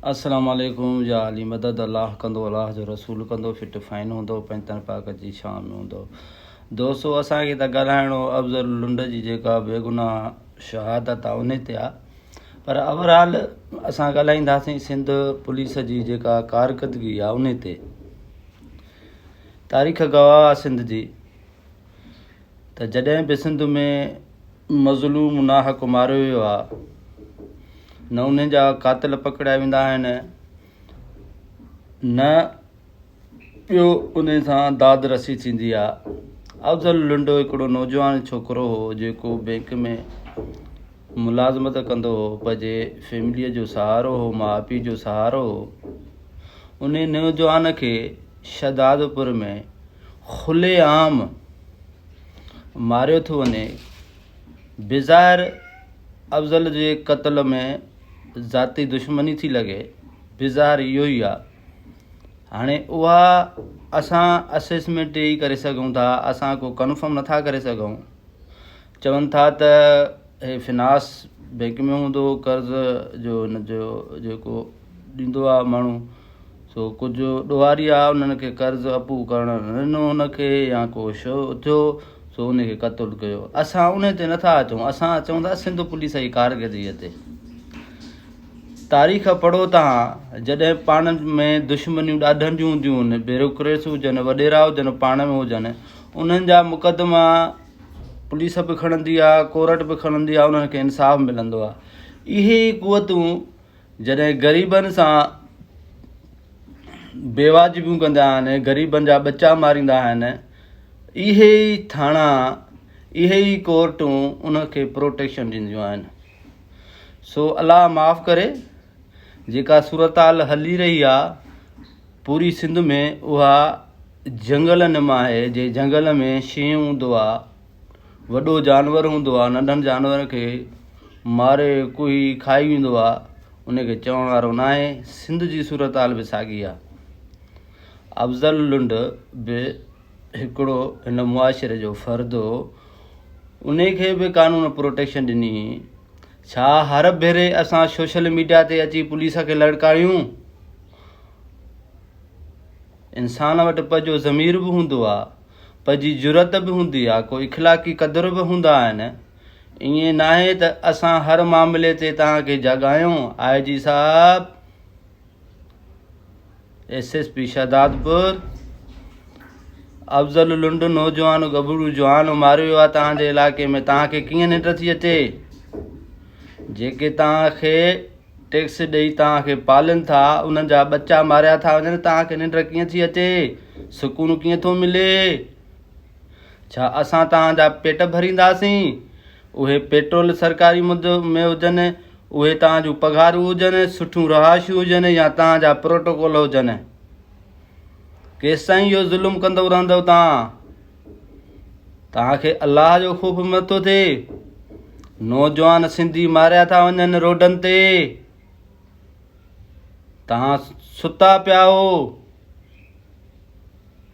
अस्सलाम वालेकुम या अली मदद अल्लाह कंदो अल्लाह जो रसूल कंदो फिट फाइन हूंदो पंजतन पाक जी शाम में हूंदो। दोस्तों असांखे त ॻाल्हाइणो अफ़ज़ल लुंड जी जेका बेगुनाह शहादत आहे उन ते आहे, पर ओवरऑल असां ॻाल्हाईंदासीं सिंध पुलिस जी जेका कारकर्दगी आहे उन ते। तारीख़ गवाह आहे सिंध जी त जॾहिं बि सिंध में मज़लूम नाहक मारियो वियो आहे न उन्हनि जा कातिल पकड़िया वेंदा आहिनि न ॿियो उन सां दाद रसी थींदी आहे। अफ़ज़ल लुंड हिकिड़ो नौजवान छोकिरो हो जेको बैंक में मुलाज़मत कंदो हो, पंहिंजे फैमिलीअ जो सहारो हो, माउ पीउ जो सहारो हो। उन नौजवान खे शहदादपुर में खुलेआम मारियो थो वञे। बेज़ाहिर अफ़ज़ल जे क़त्ल में ज़ाती दुश्मनी थी लॻे, बेज़ाहिर इहो ई आहे। हाणे उहा असां असेसमेंट ई करे सघूं था, असां को कन्फर्म नथा करे सघूं। चवनि था त हे फिनांस बैंक में हूंदो, कर्ज़ जो हुनजो जेको ॾींदो आहे माण्हू, सो कुझु ॾोहारी आहे उन्हनि खे कर्ज़ अपू करणु न ॾिनो हुनखे, या को शो थियो सो उनखे क़त्लु कयो। असां उन ते नथा अचूं, असां अचूं था सिंध पुलिस जी कारकर्दगीअ ते। तारीख़ पढ़ो तव्हां, जॾहिं पाण में दुश्मनियूं ॾाढनि जूं हूंदियूं आहिनि, ब्यूरोक्रेट्स हुजनि, वॾेरा हुजनि, पाण में हुजनि, उन्हनि जा मुक़दमा पुलिस बि खणंदी आहे, कोर्ट बि खणंदी आहे, उन्हनि खे इंसाफ़ मिलंदो आहे। इहे क़ुवतूं जॾहिं ग़रीबनि सां बेवाजिबियूं कंदा आहिनि, ग़रीबनि जा बच्चा मारींदा आहिनि, इहे ई थाणा, इहे ई कोर्टूं उनखे प्रोटेक्शन ॾींदियूं आहिनि। सो अलाह माफ़ करे, जेका सूरताल हली रही आहे पूरी सिंध में, उहा जंगलनि मां आहे। जे जंगल में शींहुं हूंदो आहे, वॾो जानवर हूंदो आहे, नंढनि जानवर खे मारे कोई खाई वेंदो आहे, उनखे चवण वारो न आहे। सिंध जी सूरताल बि साॻी आहे। अफ़ज़ल लुंड बि हिकिड़ो हिन मुआशिरे जो फ़र्द हो, उनखे बि कानून प्रोटेक्शन ॾिनी। छा हर भेरे असां सोशल मीडिया ते अची पुलिस खे लड़कायूं? इंसान वटि पंहिंजो ज़मीर बि हूंदो आहे, पंहिंजी जुरत बि हूंदी आहे, कोई इख़लाक़ी क़दर बि हूंदा आहिनि। ईअं न आहे त असां हर मामले ते तव्हांखे जॻायूं। IG साहब, SSP शहदादपुर, अफ़ज़ल लुंड नौजवान गबरू जवान मारियो वियो आहे तव्हांजे इलाइक़े में, तव्हांखे कीअं निंड थी अचे? जेके तव्हांखे टैक्स ॾेई तव्हांखे पालनि था, उन्हनि जा बच्चा मारिया था वञनि, तव्हांखे निंड कीअं थी अचे? सुकून कीअं थो मिले? छा असां तव्हांजा पेट भरींदासीं? उहे पेट्रोल सरकारी मुद्दे में हुजनि, उहे तव्हांजूं पघारूं हुजनि, सुठियूं रहाइशूं हुजनि, या तव्हांजा प्रोटोकॉल हुजनि। केसिताईं इहो ज़ुल्म कंदो रहंदव तव्हांखे अलाह जो ख़ौफ़ नथो थिए? नौजवान सिंधी मारिया था वञनि रोडनि ते, तव्हां सुता पिया हो।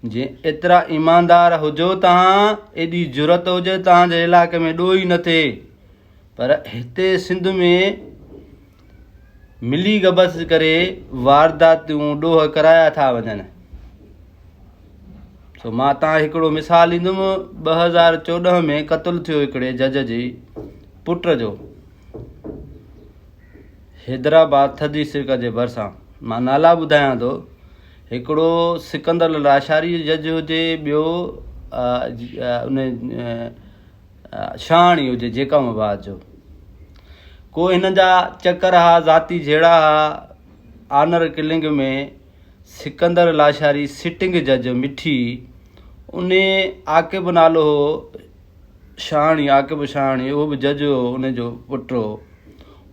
जे एतिरा ईमानदार हुजो तव्हां, एॾी जुरत हुजे तव्हांजे इलाइक़े में ॾोह ई न थिए, पर हिते सिंध में मिली गबस करे वारदातियूं ॾोह कराया था वञनि। सो मां तव्हां हिकिड़ो मिसाल ॾींदुमि। 2014 में क़त्लु थियो हिकिड़े जज जी पुट जो, हैदराबाद थधी सिरक जे भरिसां। मां नाला ॿुधायां थो, हिकिड़ो सिकंदर लाशारी जज हुजे, ॿियो उन शाहणी हुजे जेकामाबाद जो। को हिन जा चकर हा, ज़ाती जहिड़ा हा। आनर किलिंग में सिकंदर लाशारी सिटिंग जज मिठी, उन आकिब नालो हो शाहणी, आकिब शाहणी, उहो बि जज हो, उनजो पुट हो,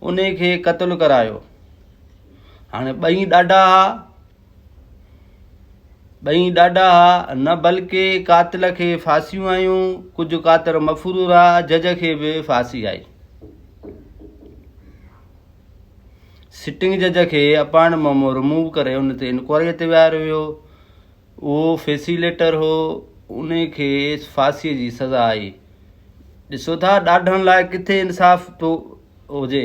उनखे क़त्लु करायो। हाणे ॿई ॾाढा हा, न बल्कि कातिल खे फांसियूं आयूं, कुझु कातिर मफ़रूर आहे, जज खे बि फांसी आई। सिटिंग जज खे अपॉइंट मां रिमूव करे उन ते इंक्वायरी ते विहारियो वियो। उहो फैसिलेटर हो, उनखे फांसीअ जी सज़ा आई। ॾिसो था ॾाढनि लाइ किथे इंसाफ़ थो हुजे।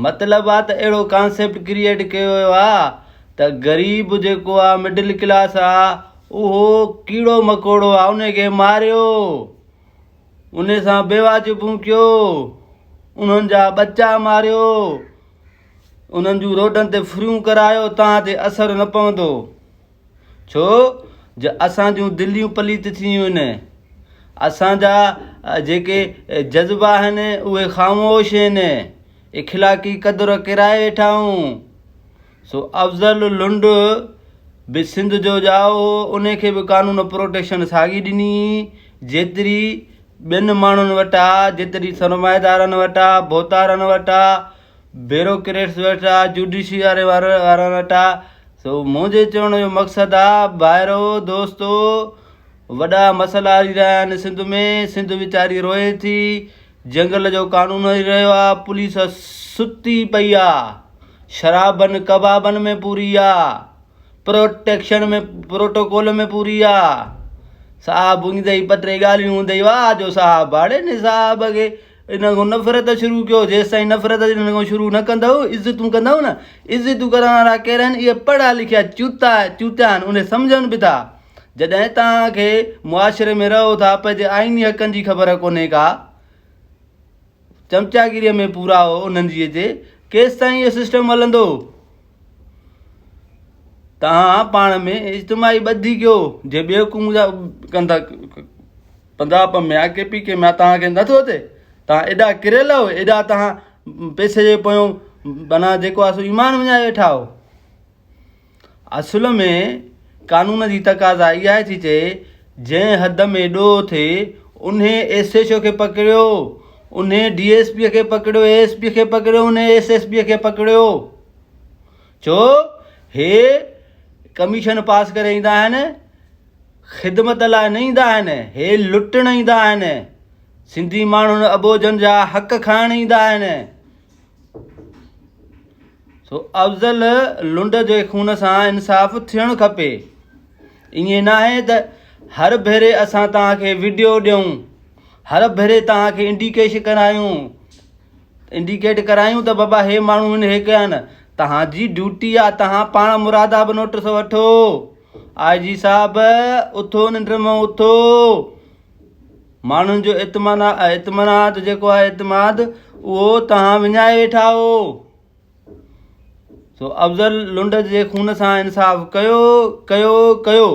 मतिलबु आहे त अहिड़ो कॉन्सेप्ट क्रिएट कयो वियो आहे त ग़रीब जेको आहे मिडिल क्लास आहे उहो कीड़ो मकोड़ो आहे, उनखे मारियो, उन सां बेवाजिबूं कयो, उन्हनि जा बच्चा मारियो, उन्हनि जूं रोडनि ते फ्रियूं करायो, तव्हां ते असरु न पवंदो। छो जो असांजूं दिलियूं पलीत थी वियूं आहिनि, असांजा जेके जज़्बा आहिनि उहे ख़ामोश आहिनि, इख़लाक़ी क़दुरु किराए वेठा आहियूं। सो अफ़ज़ल लुंड बि सिंध जो ॼाओ हो, उनखे बि कानून प्रोटेक्शन साॻी ॾिनी जेतिरी ॿियनि माण्हुनि वटि आहे, जेतिरी सरमाएदारनि वटि आहे, बोतारनि वटि आहे, ब्यूरोक्रेट्स वटि आहे, जुडिशियरी वारनि वटि आहे। सो मुंहिंजे चवण जो मक़सदु आहे भाइरो दोस्तो, वॾा मसइला हली रहिया आहिनि सिंध में, सिंध वीचारी रोए थी, जंगल जो कानून हली रहियो आहे, पुलिस सुती पई आहे, शराबनि कबाबनि में पूरी आहे, प्रोटेक्शन में प्रोटोकॉल में पूरी आहे। साहब ईंदई ॿ टे ॻाल्हियूं हूंदई, वाह जो साहब भाड़े ने साहब खे इन खां नफ़रत शुरू कयो। जेसि ताईं नफ़रत इन खां शुरू न कंदव, इज़तूं कंदव न, इज़तूं करण वारा केर आहिनि? इहे पढ़िया लिखिया चूता आहिनि, उन सम्झनि बि था। जॾहिं तव्हांखे मुआशिरे में रहो था, पंहिंजे आइनी हक़नि जी ख़बर कोन्हे का, चमचागिरीअ में पूरा हो उन्हनि जी हिते, केसि ताईं इहो सिस्टम हलंदो? तव्हां पाण में इज्तिमाही ॿधी कयो, जे बेवकूफ़ जा कंदा पंजाब में आहे, KPK में आहे, तव्हांखे नथो थिए? तव्हां एॾा किरियल हो, एॾा तव्हां पैसे जे पोयों माना जेको आहे सो ईमान विञाए वेठा हो। असुल में कानून जी तक़ाज़ा इहा थी चए, जंहिं हद में ॾोह थिए उन SHO खे पकड़ियो, उन DSP खे पकड़ियो, ASP खे पकड़ियो, उन SSP खे पकड़ियो। छो हे कमीशन पास करे ईंदा आहिनि, ख़िदमत लाइ न ईंदा आहिनि, हे लुटण ईंदा आहिनि, सिंधी माण्हुनि अबोजनि जा हक़ खाइण ईंदा आहिनि। सो अफ़ज़ल लुंड जे खून सां इंसाफ़ थियणु खपे। ईअं न आहे त हर भेरे असां तव्हांखे वीडियो ॾियूं, हर भेरे तव्हांखे इंडिकेट करायूं त बाबा हे माण्हू हिन हे कया आहिनि। तव्हांजी ड्यूटी आहे, तव्हां पाण मुरादाब नोटिस वठो, IG साहब उथो, निंड मां उथो, माण्हुनि जो इत्मीनान जेको आहे इतमाद उहो तव्हां विञाए वेठा हो। सो अफ़ज़ल लुंड जे खून सां इंसाफ़ कयो कयो कयो।